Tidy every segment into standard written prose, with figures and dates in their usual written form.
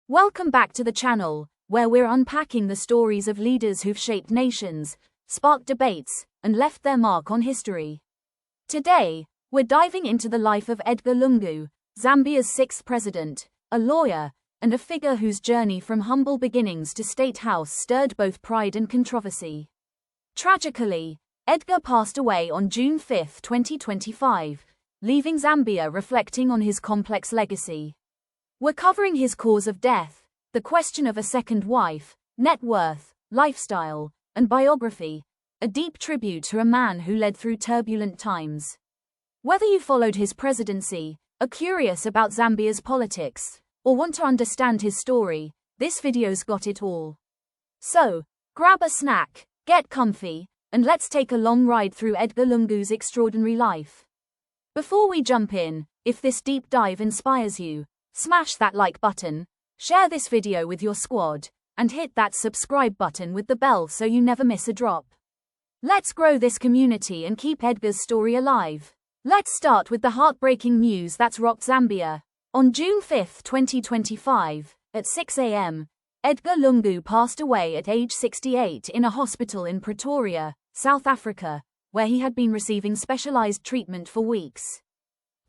Welcome back to the channel, where we're unpacking the stories of leaders who've shaped nations, sparked debates, and left their mark on history. Today, we're diving into the life of Edgar Lungu, Zambia's sixth president, a lawyer, and a figure whose journey from humble beginnings to State House stirred both pride and controversy. Tragically, Edgar passed away on June 5, 2025, leaving Zambia reflecting on his complex legacy. We're covering his cause of death, the question of a second wife, net worth, lifestyle, and biography, a deep tribute to a man who led through turbulent times. Whether you followed his presidency, are curious about Zambia's politics, or want to understand his story, this video's got it all. So, grab a snack, get comfy, and let's take a long ride through Edgar Lungu's extraordinary life. Before we jump in, if this deep dive inspires you, smash that like button, share this video with your squad, and hit that subscribe button with the bell so you never miss a drop. Let's grow this community and keep Edgar's story alive. Let's start with the heartbreaking news that's rocked Zambia. On June 5, 2025, at 6 a.m., Edgar Lungu passed away at age 68 in a hospital in Pretoria, South Africa, where he had been receiving specialized treatment for weeks.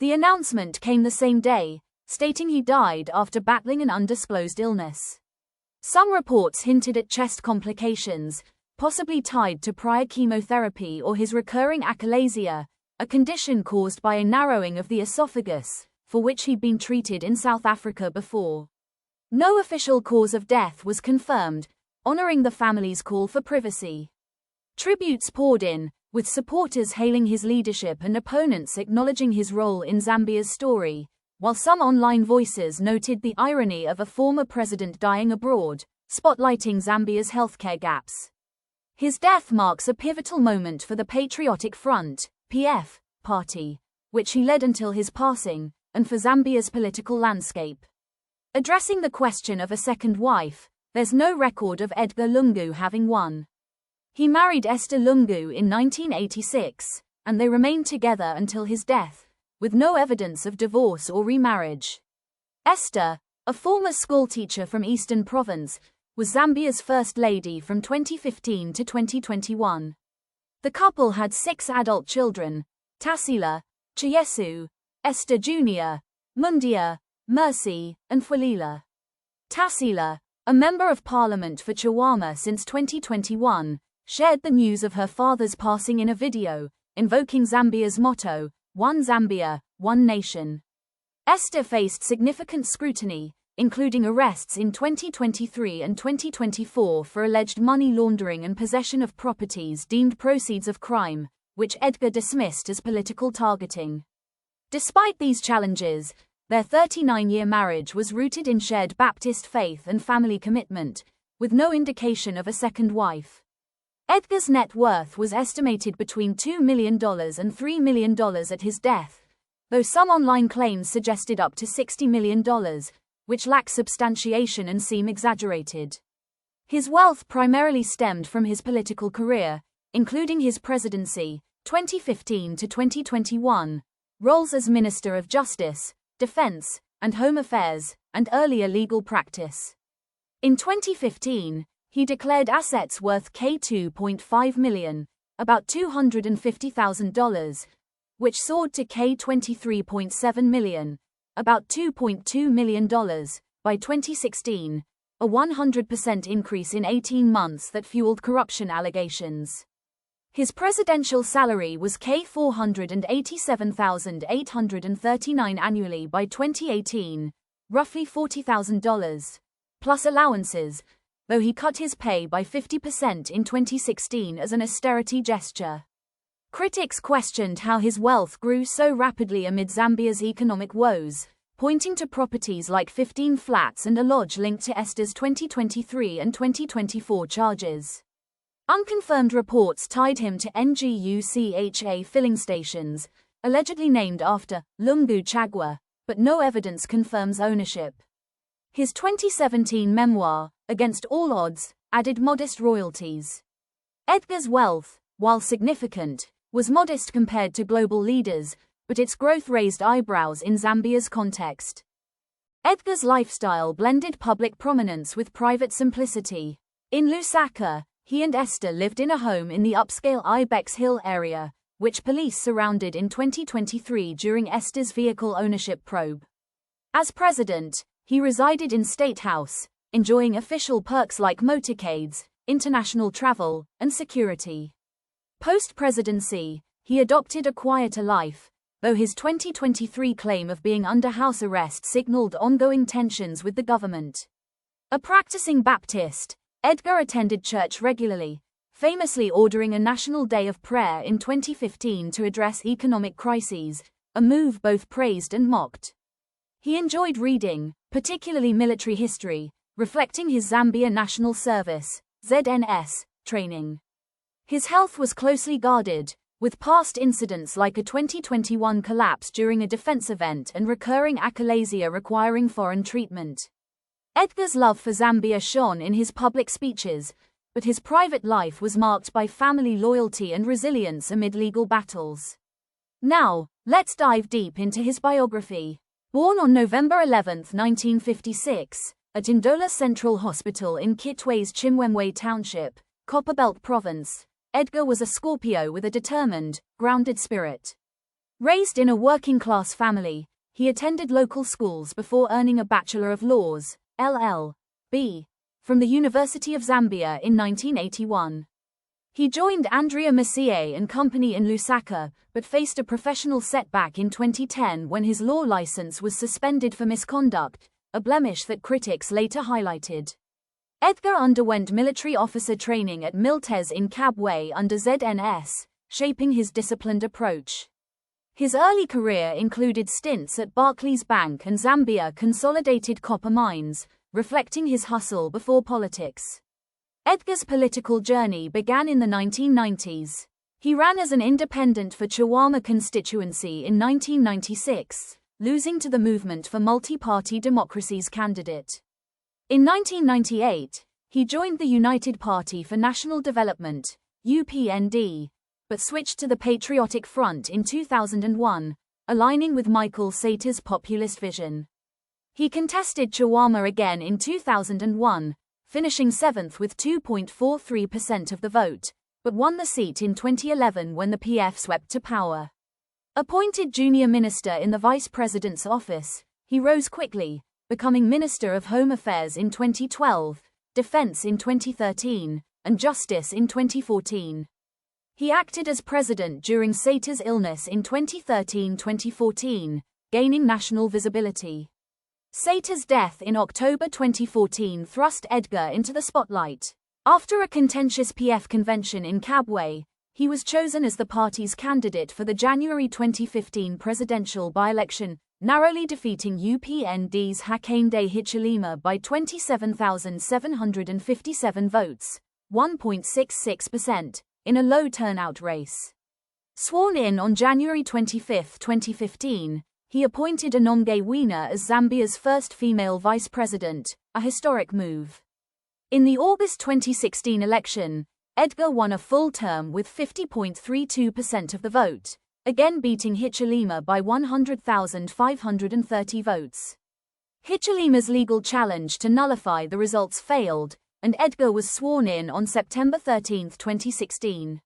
The announcement came the same day, stating he died after battling an undisclosed illness. Some reports hinted at chest complications, possibly tied to prior chemotherapy or his recurring achalasia, a condition caused by a narrowing of the esophagus, for which he'd been treated in South Africa before. No official cause of death was confirmed, honoring the family's call for privacy. Tributes poured in, with supporters hailing his leadership and opponents acknowledging his role in Zambia's story, while some online voices noted the irony of a former president dying abroad, spotlighting Zambia's healthcare gaps. His death marks a pivotal moment for the Patriotic Front, PF, party, which he led until his passing, and for Zambia's political landscape. Addressing the question of a second wife, there's no record of Edgar Lungu having one. He married Esther Lungu in 1986, and they remained together until his death, with no evidence of divorce or remarriage. Esther, a former schoolteacher from Eastern Province, was Zambia's first lady from 2015 to 2021. The couple had 6 adult children: Tassila, Chiyesu, Esther Jr., Mundia, Mercy, and Fualila. Tassila, a member of parliament for Chiwama since 2021, shared the news of her father's passing in a video, invoking Zambia's motto, "One Zambia, One Nation." Esther faced significant scrutiny, including arrests in 2023 and 2024 for alleged money laundering and possession of properties deemed proceeds of crime, which Edgar dismissed as political targeting. Despite these challenges, their 39-year marriage was rooted in shared Baptist faith and family commitment, with no indication of a second wife. Edgar's net worth was estimated between $2 million and $3 million at his death, though some online claims suggested up to $60 million, which lack substantiation and seem exaggerated. His wealth primarily stemmed from his political career, including his presidency, 2015 to 2021, roles as Minister of Justice, Defense, and Home Affairs, and earlier legal practice. In 2015, he declared assets worth $2.5 million, about $250,000, which soared to $23.7 million, about $2.2 million, by 2016, a 100% increase in 18 months that fueled corruption allegations. His presidential salary was $487,839 annually by 2018, roughly $40,000, plus allowances, though he cut his pay by 50% in 2016 as an austerity gesture. Critics questioned how his wealth grew so rapidly amid Zambia's economic woes, pointing to properties like 15 flats and a lodge linked to Esther's 2023 and 2024 charges. Unconfirmed reports tied him to NGUCHA filling stations, allegedly named after Lungu Chagwa, but no evidence confirms ownership. His 2017 memoir, Against All Odds, added modest royalties. Edgar's wealth, while significant, was modest compared to global leaders, but its growth raised eyebrows in Zambia's context. Edgar's lifestyle blended public prominence with private simplicity. In Lusaka, he and Esther lived in a home in the upscale Ibex Hill area, which police surrounded in 2023 during Esther's vehicle ownership probe. As president, he resided in State House, enjoying official perks like motorcades, international travel, and security. Post-presidency, he adopted a quieter life, though his 2023 claim of being under house arrest signaled ongoing tensions with the government. A practicing Baptist, Edgar attended church regularly, famously ordering a national day of prayer in 2015 to address economic crises, a move both praised and mocked. He enjoyed reading, particularly military history, reflecting his Zambia National Service (ZNS) training. His health was closely guarded, with past incidents like a 2021 collapse during a defense event and recurring achalasia requiring foreign treatment. Edgar's love for Zambia shone in his public speeches, but his private life was marked by family loyalty and resilience amid legal battles. Now, let's dive deep into his biography. Born on November 11, 1956, at Ndola Central Hospital in Kitwe's Chimwemwe Township, Copperbelt Province, Edgar was a Scorpio with a determined, grounded spirit. Raised in a working-class family, he attended local schools before earning a Bachelor of Laws, LL.B., from the University of Zambia in 1981. He joined Andrea Messier and Company in Lusaka, but faced a professional setback in 2010 when his law license was suspended for misconduct, a blemish that critics later highlighted. Edgar underwent military officer training at Miltes in Kabwe under ZNS, shaping his disciplined approach. His early career included stints at Barclays Bank and Zambia Consolidated Copper Mines, reflecting his hustle before politics. Edgar's political journey began in the 1990s. He ran as an independent for Chiwama constituency in 1996, losing to the Movement for Multi-Party Democracy's candidate. In 1998, he joined the United Party for National Development, UPND, but switched to the Patriotic Front in 2001, aligning with Michael Sata's populist vision. He contested Chiwama again in 2001, finishing 7th with 2.43% of the vote, but won the seat in 2011 when the PF swept to power. Appointed junior minister in the vice president's office, he rose quickly, becoming Minister of Home Affairs in 2012, Defense in 2013, and Justice in 2014. He acted as president during Sata's illness in 2013-2014, gaining national visibility. Sata's death in October 2014 thrust Edgar into the spotlight. After a contentious PF convention in Kabwe, he was chosen as the party's candidate for the January 2015 presidential by-election, narrowly defeating UPND's Hakainde Hichilema by 27,757 votes, 1.66%, in a low turnout race. Sworn in on January 25, 2015, he appointed Anonge Wina as Zambia's first female vice president, a historic move. In the August 2016 election, Edgar won a full term with 50.32% of the vote, again beating Hichilema by 100,530 votes. Hichilema's legal challenge to nullify the results failed, and Edgar was sworn in on September 13, 2016.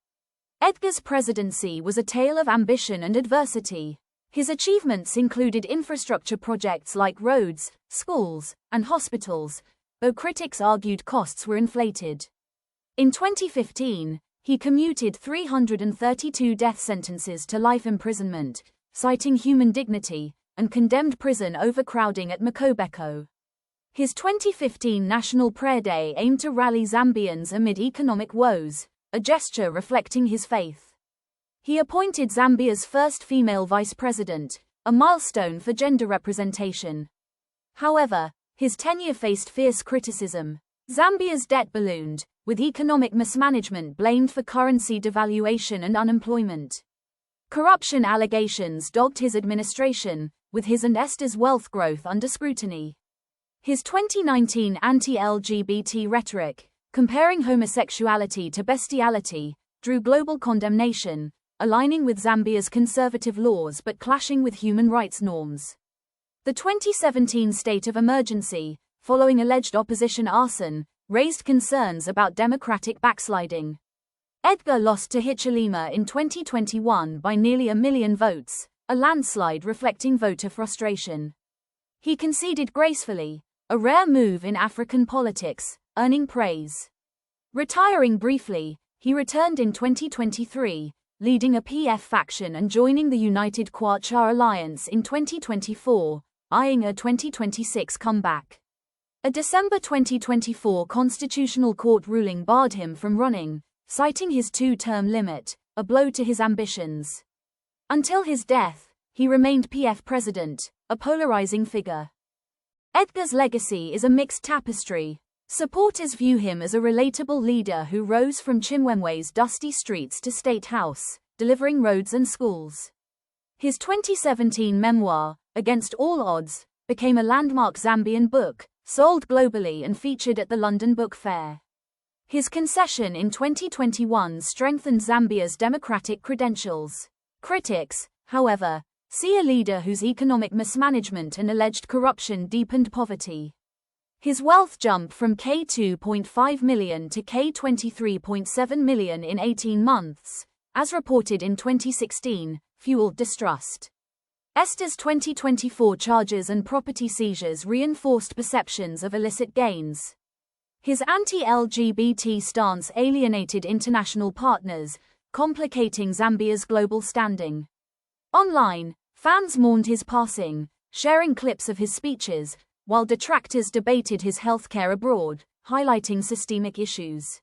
Edgar's presidency was a tale of ambition and adversity. His achievements included infrastructure projects like roads, schools, and hospitals, though critics argued costs were inflated. In 2015, he commuted 332 death sentences to life imprisonment, citing human dignity, and condemned prison overcrowding at Makobeko. His 2015 National Prayer Day aimed to rally Zambians amid economic woes, a gesture reflecting his faith. He appointed Zambia's first female vice president, a milestone for gender representation. However, his tenure faced fierce criticism. Zambia's debt ballooned, with economic mismanagement blamed for currency devaluation and unemployment. Corruption allegations dogged his administration, with his and Esther's wealth growth under scrutiny. His 2019 anti-LGBT rhetoric, comparing homosexuality to bestiality, drew global condemnation, aligning with Zambia's conservative laws but clashing with human rights norms. The 2017 state of emergency, following alleged opposition arson, raised concerns about democratic backsliding. Edgar lost to Hichilema in 2021 by nearly 1 million votes, a landslide reflecting voter frustration. He conceded gracefully, a rare move in African politics, earning praise. Retiring briefly, he returned in 2023, leading a PF faction and joining the United Kwacha Alliance in 2024, eyeing a 2026 comeback. A December 2024 Constitutional Court ruling barred him from running, citing his two-term limit, a blow to his ambitions. Until his death, he remained PF president, a polarizing figure. Edgar's legacy is a mixed tapestry. Supporters view him as a relatable leader who rose from Chimwemwe's dusty streets to State House, delivering roads and schools. His 2017 memoir, Against All Odds, became a landmark Zambian book, sold globally and featured at the London Book Fair. His concession in 2021 strengthened Zambia's democratic credentials. Critics, however, see a leader whose economic mismanagement and alleged corruption deepened poverty. His wealth jump from K2.5 million to K23.7 million in 18 months, as reported in 2016, fueled distrust. Esther's 2024 charges and property seizures reinforced perceptions of illicit gains. His anti-LGBT stance alienated international partners, complicating Zambia's global standing. Online, fans mourned his passing, sharing clips of his speeches, while detractors debated his healthcare abroad, highlighting systemic issues.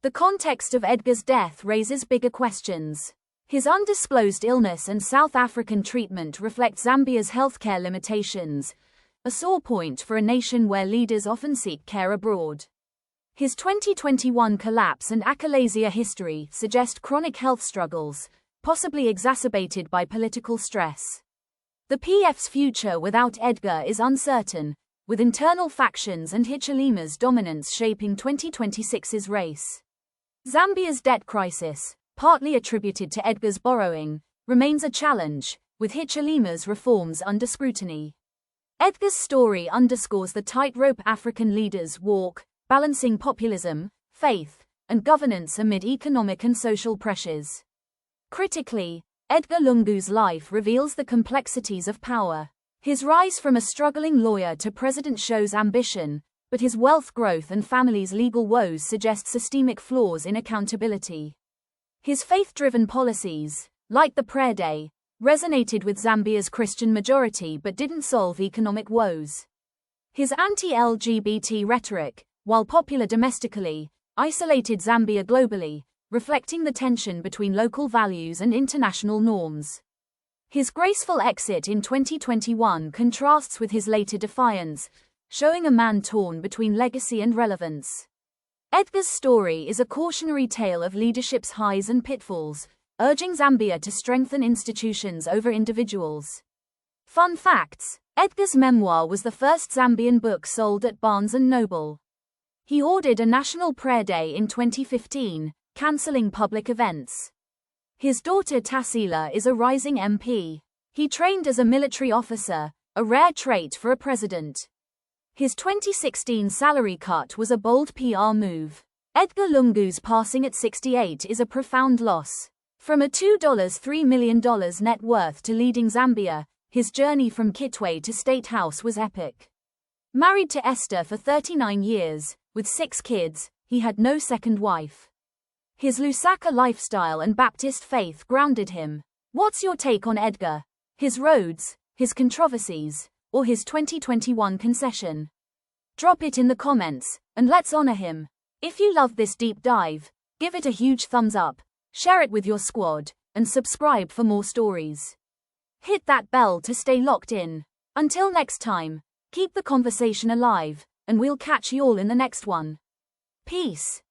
The context of Edgar's death raises bigger questions. His undisclosed illness and South African treatment reflect Zambia's healthcare limitations, a sore point for a nation where leaders often seek care abroad. His 2021 collapse and achalasia history suggest chronic health struggles, possibly exacerbated by political stress. The PF's future without Edgar is uncertain, with internal factions and Hichilema's dominance shaping 2026's race. Zambia's debt crisis, partly attributed to Edgar's borrowing, remains a challenge, with Hichilema's reforms under scrutiny. Edgar's story underscores the tightrope African leaders walk, balancing populism, faith, and governance amid economic and social pressures. Critically, Edgar Lungu's life reveals the complexities of power. His rise from a struggling lawyer to president shows ambition, but his wealth growth and family's legal woes suggest systemic flaws in accountability. His faith-driven policies, like the Prayer Day, resonated with Zambia's Christian majority but didn't solve economic woes. His anti-LGBT rhetoric, while popular domestically, isolated Zambia globally, reflecting the tension between local values and international norms. His graceful exit in 2021 contrasts with his later defiance, showing a man torn between legacy and relevance. Edgar's story is a cautionary tale of leadership's highs and pitfalls, urging Zambia to strengthen institutions over individuals. Fun facts: Edgar's memoir was the first Zambian book sold at Barnes & Noble. He ordered a national prayer day in 2015, cancelling public events. His daughter Tassila is a rising MP. He trained as a military officer, a rare trait for a president. His 2016 salary cut was a bold PR move. Edgar Lungu's passing at 68 is a profound loss. From a $2.3 million net worth to leading Zambia, his journey from Kitwe to State House was epic. Married to Esther for 39 years, with 6 kids, he had no second wife. His Lusaka lifestyle and Baptist faith grounded him. What's your take on Edgar? His roads, his controversies, or his 2021 concession? Drop it in the comments, and let's honor him. If you love this deep dive, give it a huge thumbs up, share it with your squad, and subscribe for more stories. Hit that bell to stay locked in. Until next time, keep the conversation alive, and we'll catch you all in the next one. Peace.